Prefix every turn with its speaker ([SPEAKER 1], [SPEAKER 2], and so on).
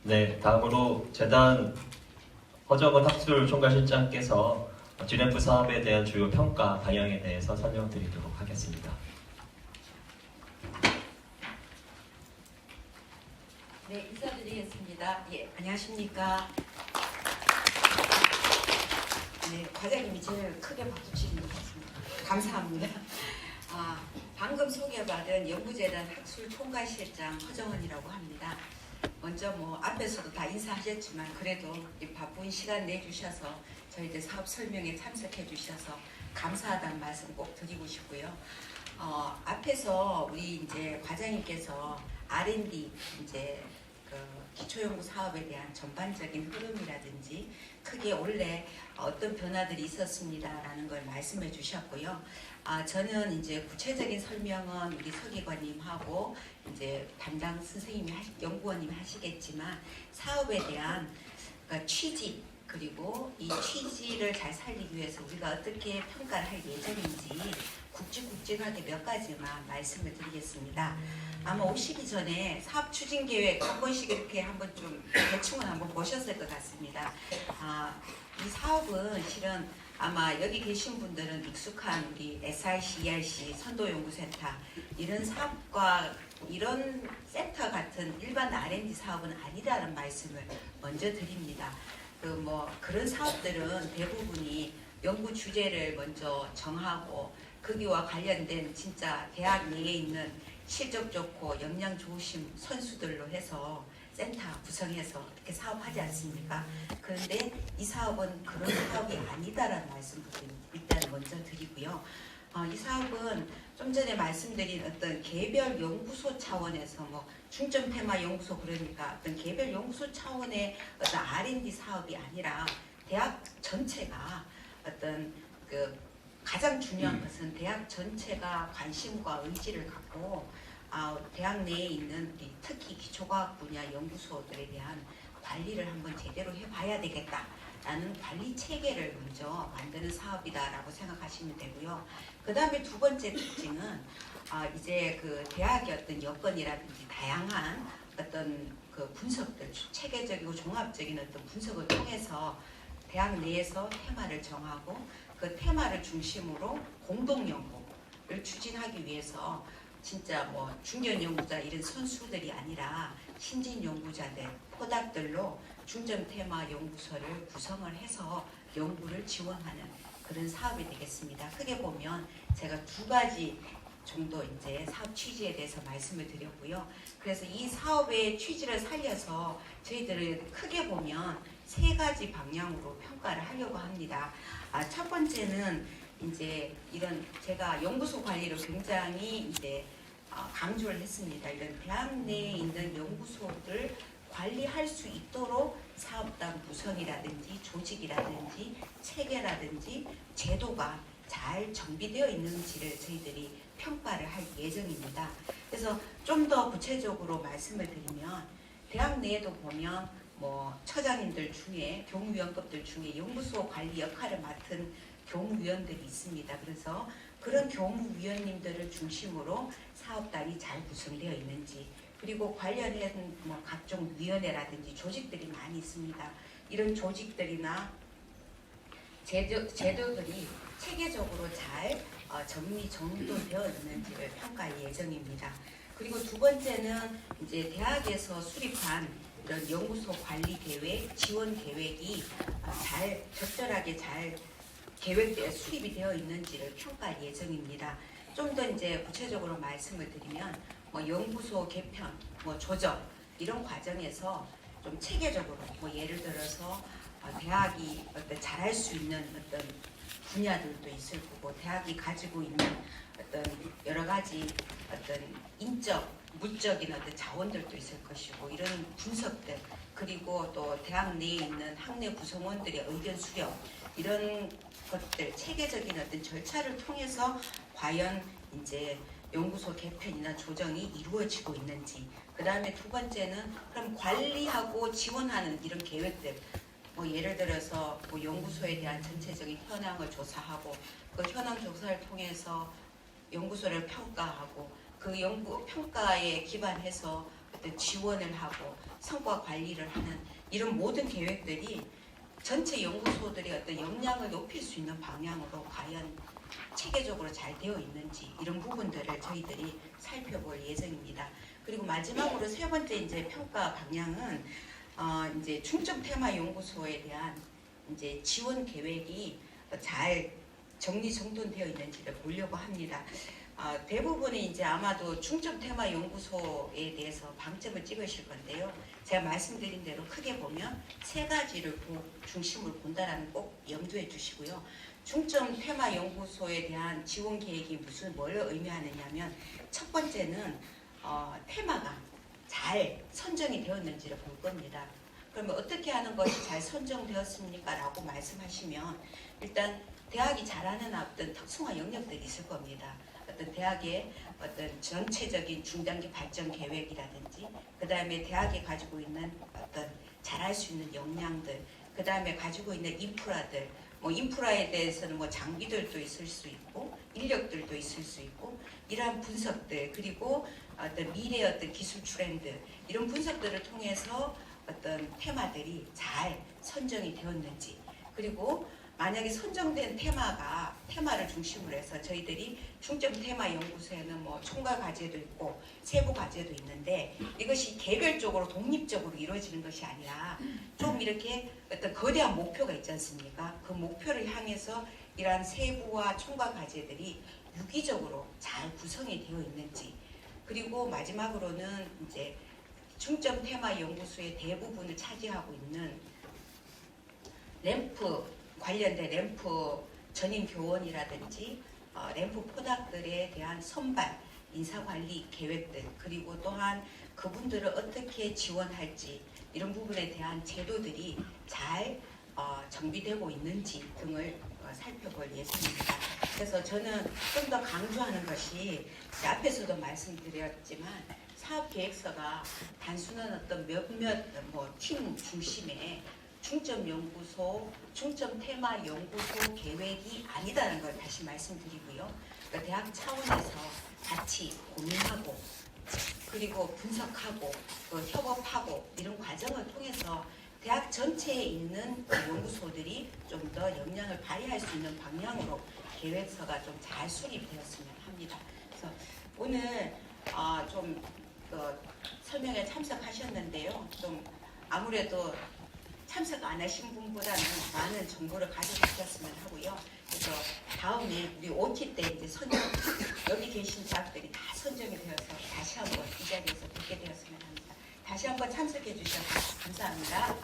[SPEAKER 1] 네, 다음으로 재단 허정은 학술 총괄실장께서 GMF 사업에 대한 주요 평가 방향에 대해서 설명드리도록 하겠습니다.
[SPEAKER 2] 네, 인사드리겠습니다. 예, 안녕하십니까. 네, 과장님이 제일 크게 박수치는 것 같습니다. 감사합니다. 방금 소개받은 연구재단 학술총괄실장 허정은이라고 합니다. 먼저 앞에서도 다 인사하셨지만 그래도 이 바쁜 시간 내주셔서 저희들 사업 설명에 참석해 주셔서 감사하다는 말씀 꼭 드리고 싶고요. 앞에서 우리 이제 과장님께서 R&D 이제 기초연구 사업에 대한 전반적인 흐름이라든지 크게 올해 어떤 변화들이 있었습니다라는 걸 말씀해 주셨고요. 저는 이제 구체적인 설명은 우리 서기관님하고 이제 담당 선생님이 연구원님이 하시겠지만 사업에 대한 취지 그리고 이 취지를 잘 살리기 위해서 우리가 어떻게 평가를 할 예정인지 굵직굵직하게 몇 가지만 말씀을 드리겠습니다. 아마 오시기 전에 사업 추진 계획 한 번씩 이렇게 한번 좀 대충은 한번 보셨을 것 같습니다. 이 사업은 실은 아마 여기 계신 분들은 익숙한 우리 SRC, ERC, 선도연구센터 이런 사업과 이런 센터 같은 일반 R&D 사업은 아니다라는 말씀을 먼저 드립니다. 그런 사업들은 대부분이 연구 주제를 먼저 정하고 거기와 관련된 진짜 대학 내에 있는 실적 좋고 역량 좋으신 선수들로 해서 센터 구성해서 이렇게 사업하지 않습니까? 그런데 이 사업은 그런 사업이 아니다라는 말씀부터 일단 먼저 드리고요. 이 사업은 좀 전에 말씀드린 어떤 개별 연구소 차원에서 중점 테마 연구소 그러니까 어떤 개별 연구소 차원의 어떤 R&D 사업이 아니라 대학 전체가 어떤 가장 중요한 것은 대학 전체가 관심과 의지를 갖고 대학 내에 있는 특히 기초과학 분야 연구소들에 대한 관리를 한번 제대로 해봐야 되겠다라는 관리 체계를 먼저 만드는 사업이다라고 생각하시면 되고요. 그 다음에 두 번째 특징은 이제 대학의 어떤 여건이라든지 다양한 어떤 분석들, 체계적이고 종합적인 어떤 분석을 통해서 대학 내에서 테마를 정하고 그 테마를 중심으로 공동 연구를 추진하기 위해서 진짜 중견 연구자 이런 선수들이 아니라 신진 연구자들, 포닥들로 중점 테마 연구소를 구성을 해서 연구를 지원하는 그런 사업이 되겠습니다. 크게 보면 제가 두 가지 정도 이제 사업 취지에 대해서 말씀을 드렸고요. 그래서 이 사업의 취지를 살려서 저희들은 크게 보면 세 가지 방향으로 평가를 하려고 합니다. 첫 번째는 이제 이런 제가 연구소 관리를 굉장히 이제 강조를 했습니다. 이런 대학 내에 있는 연구소를 관리할 수 있도록 사업단 구성이라든지 조직이라든지 체계라든지 제도가 잘 정비되어 있는지를 저희들이 평가를 할 예정입니다. 그래서 좀 더 구체적으로 말씀을 드리면 대학 내에도 보면 처장님들 중에 교무위원급들 중에 연구소 관리 역할을 맡은 교무위원들이 있습니다. 그래서 그런 교무위원님들을 중심으로 사업단이 잘 구성되어 있는지 그리고 관련된 각종 위원회라든지 조직들이 많이 있습니다. 이런 조직들이나 제도들이 체계적으로 잘 정돈되어 있는지를 평가할 예정입니다. 그리고 두 번째는 이제 대학에서 수립한 이런 연구소 관리 계획, 지원 계획이 적절하게 잘 계획되어 수립이 되어 있는지를 평가할 예정입니다. 좀 더 이제 구체적으로 말씀을 드리면 연구소 개편, 조정 이런 과정에서 좀 체계적으로 예를 들어서 대학이 어떤 잘할 수 있는 어떤 분야들도 있을 거고 대학이 가지고 있는 어떤 여러 가지 어떤 인적, 물적인 어떤 자원들도 있을 것이고 이런 분석들 그리고 또 대학 내에 있는 학내 구성원들의 의견 수렴 이런 것들 체계적인 어떤 절차를 통해서 과연 이제 연구소 개편이나 조정이 이루어지고 있는지 그 다음에 두 번째는 그럼 관리하고 지원하는 이런 계획들 예를 들어서 연구소에 대한 전체적인 현황을 조사하고 그 현황 조사를 통해서 연구소를 평가하고 그 연구 평가에 기반해서 어떤 지원을 하고 성과 관리를 하는 이런 모든 계획들이 전체 연구소들의 어떤 역량을 높일 수 있는 방향으로 과연 체계적으로 잘 되어 있는지 이런 부분들을 저희들이 살펴볼 예정입니다. 그리고 마지막으로 세 번째 이제 평가 방향은 이제 중점 테마 연구소에 대한 이제 지원 계획이 잘 정리정돈되어 있는지를 보려고 합니다. 대부분이 이제 아마도 중점 테마 연구소에 대해서 방점을 찍으실 건데요. 제가 말씀드린 대로 크게 보면 세 가지를 중심으로 본다라는 꼭 염두에 두시고요. 중점 테마 연구소에 대한 지원 계획이 뭘 의미하느냐면 첫 번째는 테마가 잘 선정이 되었는지를 볼 겁니다. 그러면 어떻게 하는 것이 잘 선정되었습니까? 라고 말씀하시면 일단 대학이 잘하는 어떤 특성화 영역들이 있을 겁니다. 어떤 대학의 어떤 전체적인 중단기 발전 계획이라든지 그 다음에 대학이 가지고 있는 어떤 잘할 수 있는 역량들 그 다음에 가지고 있는 인프라들 인프라에 대해서는 장비들도 있을 수 있고 인력들도 있을 수 있고 이러한 분석들 그리고 어떤 미래의 어떤 기술 트렌드 이런 분석들을 통해서 어떤 테마들이 잘 선정이 되었는지 그리고 만약에 선정된 테마를 중심으로 해서 저희들이 중점 테마 연구소에는 총괄 과제도 있고 세부 과제도 있는데 이것이 개별적으로 독립적으로 이루어지는 것이 아니라 좀 이렇게 어떤 거대한 목표가 있지 않습니까? 그 목표를 향해서 이러한 세부와 총괄 과제들이 유기적으로 잘 구성이 되어 있는지 그리고 마지막으로는 이제 중점 테마 연구소의 대부분을 차지하고 있는 관련된 램프 전임 교원이라든지 램프 포닥들에 대한 선발, 인사관리 계획들 그리고 또한 그분들을 어떻게 지원할지 이런 부분에 대한 제도들이 잘 정비되고 있는지 등을 살펴볼 예정입니다. 그래서 저는 좀 더 강조하는 것이 앞에서도 말씀드렸지만 사업계획서가 단순한 어떤 몇몇 팀 중심의 중점 연구소, 중점 테마 연구소 계획이 아니다는 걸 다시 말씀드리고요. 그러니까 대학 차원에서 같이 고민하고 그리고 분석하고 협업하고 이런 과정을 통해서 대학 전체에 있는 연구소들이 좀 더 역량을 발휘할 수 있는 방향으로 계획서가 좀 잘 수립되었으면 합니다. 그래서 오늘 좀 설명에 참석하셨는데요. 좀 아무래도 참석 안 하신 분보다는 많은 정보를 가져가셨으면 하고요. 그래서 다음에 우리 OT 때 이제 여기 계신 대학들이 다 선정이 되어서 다시 한번 이 자리에서 뵙게 되었으면 합니다. 다시 한번 참석해 주셔서 감사합니다.